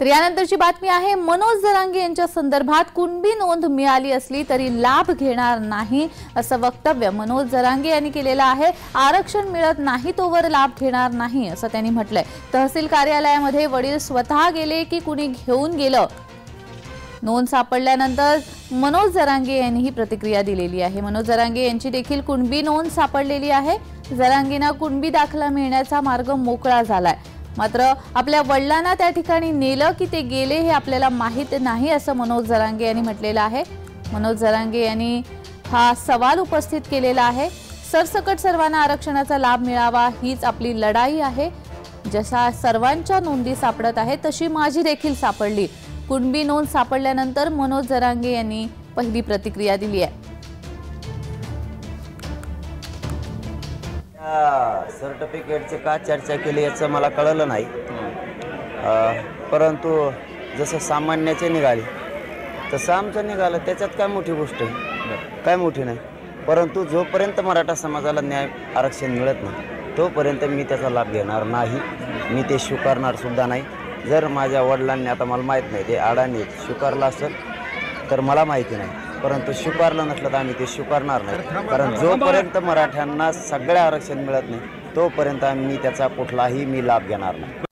तर यानंतरची बातमी आहे मनोज जरांगे यांच्या संदर्भात कुणबी नोंद मिळाली असली तरी लाभ घेणार नाही असं वक्तव्य मनोज जरांगे यांनी केलेलं आहे। आरक्षण मिळत नाही तोवर लाभ घेणार नाही असं त्यांनी म्हटलंय। तहसील कार्यालयामध्ये वडील स्वतः गेले की कुणी घेऊन गेलं, नोंद सापडल्यानंतर मनोज जरांगे यांनी ही प्रतिक्रिया दिलेली आहे। मनोज जरांगे यांची देखील कुणबी नोंद सापडलेली आहे। जरांगेंना कुणबी दाखला मिळण्याचा मार्ग मोकळा झालाय, मात्र आपल्या वडिलांना त्या ठिकाणी नेलं की ते गेले हे आपल्याला माहित नाही असं मनोज जरांगे यांनी म्हटलेलं आहे। मनोज जरांगे यांनी हा सवाल उपस्थित केलेला आहे। सरसकट सर्वांना आरक्षणाचा लाभ मिळावा हीच आपली लढाई आहे। जसा सर्वांच्या नोंदी सापडत आहेत तशी माझी देखील सापडली। कुणबी नोंद सापडल्यानंतर मनोज जरांगे यांनी पहिली प्रतिक्रिया दिली आहे। सर्टिफिकेटचे का चर्चा केली याचं मला कळलं नाही, परंतु जसं सामान्याचे निघाले तसं आमचं निघालं, त्याच्यात काय मोठी गोष्ट आहे, काय मोठी नाही। परंतु जोपर्यंत मराठा समाजाला न्याय आरक्षण मिळत नाही तोपर्यंत मी त्याचा लाभ घेणार नाही, मी ते स्वीकारणार सुद्धा नाही। जर माझ्या वडिलांनी, आता मला माहीत नाही ते अडाणी स्वीकारलं असेल तर मला माहिती नाही, परंतु स्वीकारलं नसलं तर आम्ही ते स्वीकारणार नाही। कारण जोपर्यंत मराठ्यांना सगळं आरक्षण मिळत नाही तोपर्यंत आम्ही त्याचा कुठलाही लाभ घेणार नाही।